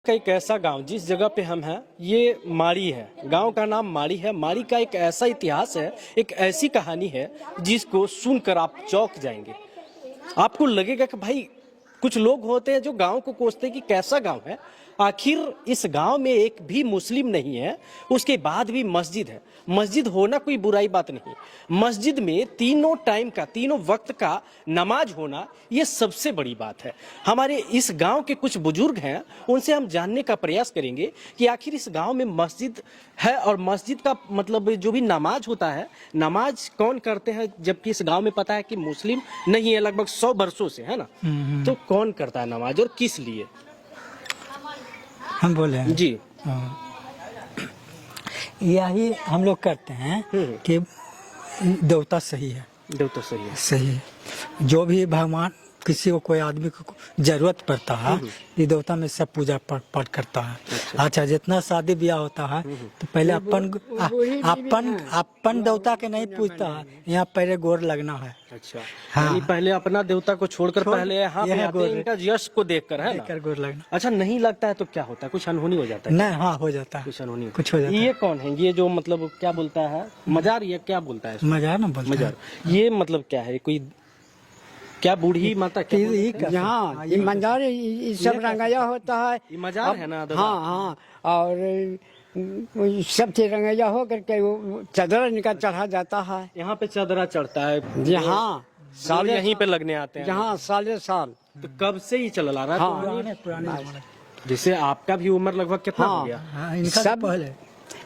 का एक ऐसा गांव जिस जगह पे हम हैं ये माड़ी है। गांव का नाम माड़ी है। माड़ी का एक ऐसा इतिहास है, एक ऐसी कहानी है जिसको सुनकर आप चौंक जाएंगे। आपको लगेगा कि भाई कुछ लोग होते हैं जो गांव को कोसते हैं कि कैसा गांव है। आखिर इस गांव में एक भी मुस्लिम नहीं है, उसके बाद भी मस्जिद है। मस्जिद होना कोई बुराई बात नहीं। मस्जिद में तीनों टाइम का, तीनों वक्त का नमाज होना ये सबसे बड़ी बात है। हमारे इस गांव के कुछ बुजुर्ग हैं, उनसे हम जानने का प्रयास करेंगे कि आखिर इस गांव में मस्जिद है और मस्जिद का मतलब जो भी नमाज होता है, नमाज कौन करते हैं, जबकि इस गांव में पता है कि मुस्लिम नहीं है लगभग 100 वर्षों से, है ना। तो कौन करता है नमाज और किस लिए? हम बोले हैं जी। यही हम लोग करते हैं कि देवता सही है, देवता सही है। सही है। जो भी भगवान किसी को, कोई आदमी को जरूरत पड़ता है, ये देवता में सब पूजा पाठ करता है। अच्छा, जितना शादी ब्याह होता है तो पहले अपन देवता के नहीं पूछता है, यहाँ पहले गोर लगना है। अच्छा, हाँ। यानी पहले अपना देवता को छोड़कर पहले यहाँ पे आते हैं इनका यश को देखकर, है ना। गोर लगना। अच्छा, नहीं लगता है तो क्या होता है? कुछ अनहोनी हो जाता है? नहीं, हाँ हो जाता है, कुछ अनहोनी कुछ हो जाता है। ये कौन है? ये जो मतलब क्या बोलता है, मजार, ये क्या बोलता है? मजार ना बोलते हैं। मजार। ये मतलब क्या है? कोई क्या बूढ़ी माता क्या बोलते हैं? यहाँ ये मंजार ये सब रंगाया होता है। ये मजार है ना दादा? हाँ हाँ, और सब चीज रंगाया हो करके वो चादर निकाल चढ़ा जाता है। यहाँ पे चादरा चढ़ता है। जी हाँ, साल यहीं पे लगने आते हैं। यहाँ साले साल। तो कब से ही चल आ रहा है? हाँ, पुराने जैसे आपका भी उम्र लगभग कितना हो गया? हाँ, इनका सब पहले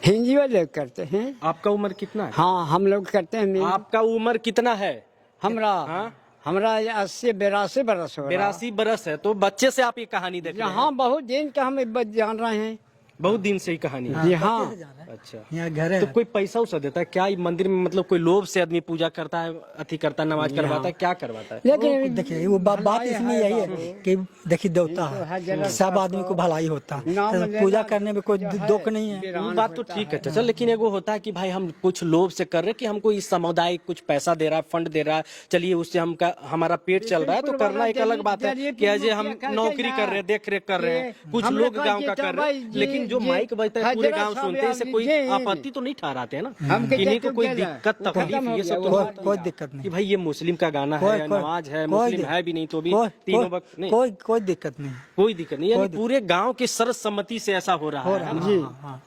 हिंदी वाले करते हैं। आपका उम्र कितना है? हाँ, हम लोग करते हैं। आपका उम्र कितना है? हमरा हाँ? हमरा 80-82 बरस हो रहा। 82 बरस है। तो बच्चे से आप ये कहानी देख रहे हैं? यहाँ बहुत दिन का हम जान रहे हैं। बहुत दिन से ही कहानी है। जी हाँ। अच्छा, यहाँ घर है। तो कोई पैसा उसा देता है क्या मंदिर में? मतलब कोई लोभ से आदमी पूजा करता है, अति करता है, नमाज करवाता है, क्या करवाता है? लेकिन देखिए वो बात इसमें यही है कि देखिए देवता है, सब आदमी को भलाई होता है, तो पूजा करने में कोई दुख नहीं है। वो बात तो ठीक है चाचा, लेकिन एगो होता है कि भाई हम कुछ लोभ से कर रहे कि हमको इस समुदाय कुछ पैसा दे रहा है, फंड दे रहा है, चलिए उससे हमारा पेट चल रहा है, तो करना एक अलग बात है कि आज हम नौकरी कर रहे हैं, देख रेख कर रहे हैं, कुछ लोग गाँव का कर रहे हैं, लेकिन जो माइक बजता है पूरे गाँव सुनते हैं, इसे कोई आपत्ति तो नहीं ठहराते हैं ना। इन्हीं को कोई दिक्कत तकलीफ ये सब तो कोई दिक्कत नहीं कि भाई ये मुस्लिम का गाना है या नमाज है, मुस्लिम है भी नहीं तो भी तीनों वक्त नहीं, कोई दिक्कत नहीं, कोई दिक्कत नहीं। यानी पूरे गांव की सर्वसम्मति से ऐसा हो रहा है जी हाँ,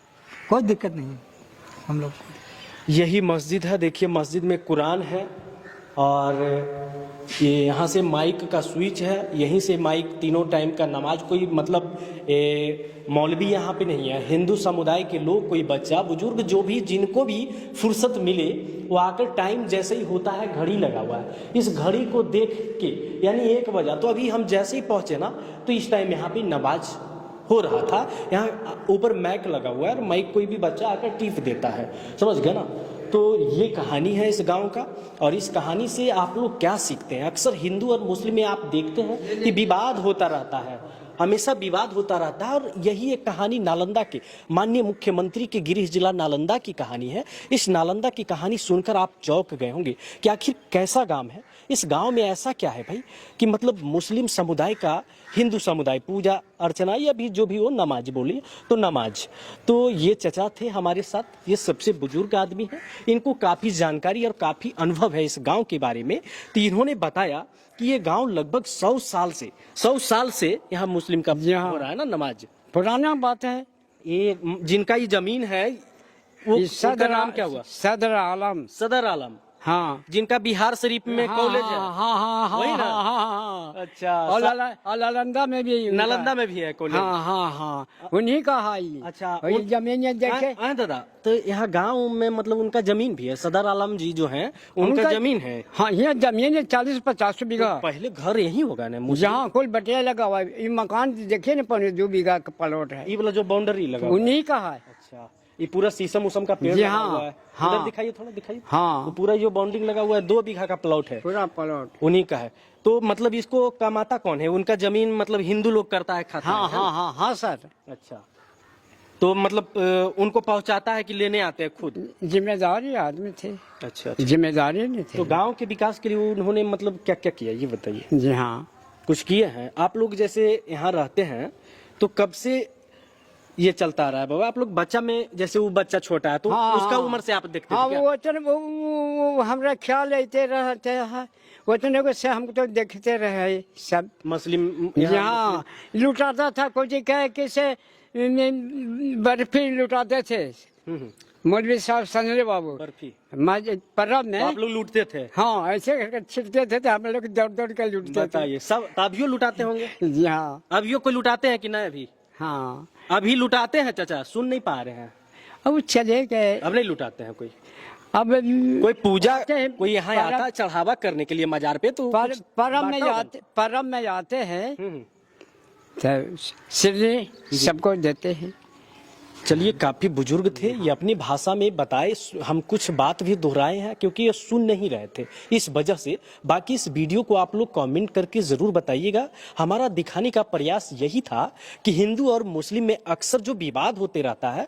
कोई दिक्कत नहीं हम लोग। यही मस्जिद है, देखिए मस्जिद में कुरान है और ये यहाँ से माइक का स्विच है, यहीं से माइक तीनों टाइम का नमाज। कोई मतलब मौलवी यहाँ पे नहीं है, हिंदू समुदाय के लोग, कोई बच्चा बुजुर्ग जो भी जिनको भी फुर्सत मिले वो आकर टाइम जैसे ही होता है, घड़ी लगा हुआ है, इस घड़ी को देख के, यानी 1 बजा, तो अभी हम जैसे ही पहुँचे ना तो इस टाइम यहाँ पे नमाज हो रहा था। यहाँ ऊपर माइक लगा हुआ है और माइक कोई भी बच्चा आकर टीप देता है, समझ गए ना। तो ये कहानी है इस गांव का, और इस कहानी से आप लोग क्या सीखते हैं? अक्सर हिंदू और मुस्लिम में आप देखते हैं कि विवाद होता रहता है, हमेशा विवाद होता रहता है। और यही एक कहानी नालंदा के माननीय मुख्यमंत्री के गृह जिला नालंदा की कहानी है। इस नालंदा की कहानी सुनकर आप चौंक गए होंगे कि आखिर कैसा गांव है, इस गांव में ऐसा क्या है भाई कि मतलब मुस्लिम समुदाय का हिंदू समुदाय पूजा अर्चना या भी जो भी हो, नमाज बोलिए तो नमाज। तो ये चचा थे हमारे साथ, ये सबसे बुजुर्ग आदमी हैं, इनको काफ़ी जानकारी और काफ़ी अनुभव है इस गांव के बारे में। तो इन्होंने बताया कि ये गांव लगभग 100 साल से यहाँ मुस्लिम का हो रहा है ना नमाज। पुराना बात है। ये जिनका ये जमीन है वो, उनका नाम क्या हुआ? सदर आलम। सदर आलम, हाँ, जिनका बिहार शरीफ में कॉलेज है। हाँ हाँ हाँ, वही ना? हाँ। अच्छा, और नालंदा में भी, नालंदा में भी है कॉलेज। हाँ हाँ हाँ, उन्हीं का है ये। अच्छा, वही जमीन देखे दादा, तो यहाँ गांव में मतलब उनका जमीन भी है, सदर आलम जी जो हैं उनका जमीन है। हाँ, यहाँ जमीन है 40-50 बीघा। पहले घर यही होगा ना मुझे? यहाँ कुल बटिया लगा हुआ है। ये मकान देखिए ना, 2 बीघा का प्लॉट है, ये वाला जो बाउंड्री लगा हुआ है। उन्हीं का है। अच्छा, ये पूरा शीशम उसम का पेड़ जी लगा हाँ, हुआ है। हाँ। उधर दिखाइए, थोड़ा दिखाइए। हाँ, तो पूरा जो बाउंड्री लगा हुआ है 2 बीघा का प्लॉट है, पूरा प्लॉट उन्हीं का है। तो मतलब इसको कमाता कौन है? उनका जमीन मतलब हिंदू लोग करता है, खाता हाँ है? हाँ हाँ हाँ सर। अच्छा, तो मतलब उनको पहुंचाता है कि लेने आते हैं खुद? जिम्मेदारी आदमी थे। अच्छा, जिम्मेदारी नहीं थे। तो गांव के विकास के लिए उन्होंने मतलब क्या क्या किया, ये बताइए। जी हाँ, कुछ किए हैं? आप लोग जैसे यहाँ रहते हैं तो कब से ये चलता रहा है बाबा। आप लोग बच्चा में, जैसे वो बच्चा छोटा है तो हाँ, उसका हाँ। उम्र से आप देखते हाँ थे क्या? वो तो वो हमरा ख्याल लेते रहते हैं, उतने को से हमको तो देखते रहे सब। मुस्लिम यहाँ लुटाता था, कोई कहे कि से बर्फी लुटाते थे मौलवी साहब संजय बाबू बर्फी पर्व तो में। आप लोग लूटते थे? हाँ ऐसे करके छिड़ते थे तो हम लोग दौड़ दौड़ कर लुटते थे। बताइए, सब अभियो लुटाते होंगे? जी हाँ। अभियो कोई लुटाते हैं कि नहीं? अभी हाँ अभी लुटाते हैं चाचा? सुन नहीं पा रहे हैं? अब चले गए। अब नहीं लुटाते हैं कोई? अब कोई पूजा, आते हैं, कोई यहाँ आता है चढ़ावा करने के लिए मजार पे, तो कुछ पर्व में बांटा होगा? पर्व में आते हैं हम्म। तो सिरनी सबको देते हैं। चलिए, काफी बुजुर्ग थे, ये अपनी भाषा में बताए, हम कुछ बात भी दोहराए हैं क्योंकि ये सुन नहीं रहे थे इस वजह से। बाकी इस वीडियो को आप लोग कमेंट करके जरूर बताइएगा। हमारा दिखाने का प्रयास यही था कि हिंदू और मुस्लिम में अक्सर जो विवाद होते रहता है,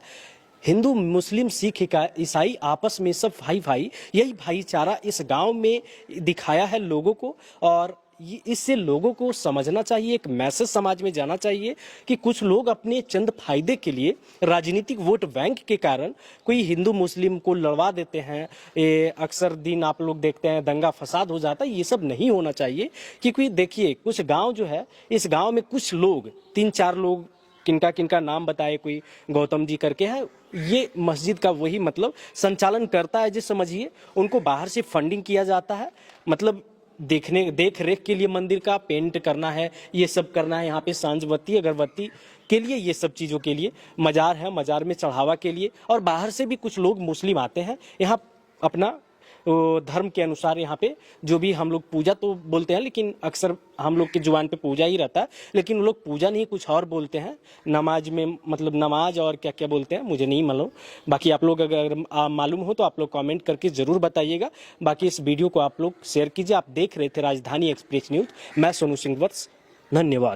हिंदू मुस्लिम सिख ईसाई आपस में सब भाई यही भाईचारा इस गांव में दिखाया है लोगों को। और इससे लोगों को समझना चाहिए, एक मैसेज समाज में जाना चाहिए कि कुछ लोग अपने चंद फायदे के लिए, राजनीतिक वोट बैंक के कारण कोई हिंदू मुस्लिम को लड़वा देते हैं। अक्सर दिन आप लोग देखते हैं दंगा फसाद हो जाता है, ये सब नहीं होना चाहिए। क्योंकि देखिए, कुछ गांव जो है, इस गांव में कुछ लोग, 3-4 लोग, किनका किनका नाम बताए, कोई गौतम जी करके है, ये मस्जिद का वही मतलब संचालन करता है। जिस समझिए उनको बाहर से फंडिंग किया जाता है, मतलब देख रेख के लिए मंदिर का पेंट करना है, ये सब करना है, यहाँ पे सांझ बत्ती अगरबत्ती के लिए, ये सब चीज़ों के लिए। मजार है, मजार में चढ़ावा के लिए। और बाहर से भी कुछ लोग मुस्लिम आते हैं यहाँ अपना धर्म के अनुसार, यहाँ पे जो भी हम लोग पूजा तो बोलते हैं, लेकिन अक्सर हम लोग की जुबान पे पूजा ही रहता है, लेकिन वो लोग पूजा नहीं कुछ और बोलते हैं। नमाज में मतलब नमाज और क्या क्या बोलते हैं मुझे नहीं मालूम। बाकी आप लोग अगर मालूम हो तो आप लोग कमेंट करके ज़रूर बताइएगा। बाकी इस वीडियो को आप लोग शेयर कीजिए। आप देख रहे थे राजधानी एक्सप्रेस न्यूज़, मैं सोनू सिंह वत्स, धन्यवाद।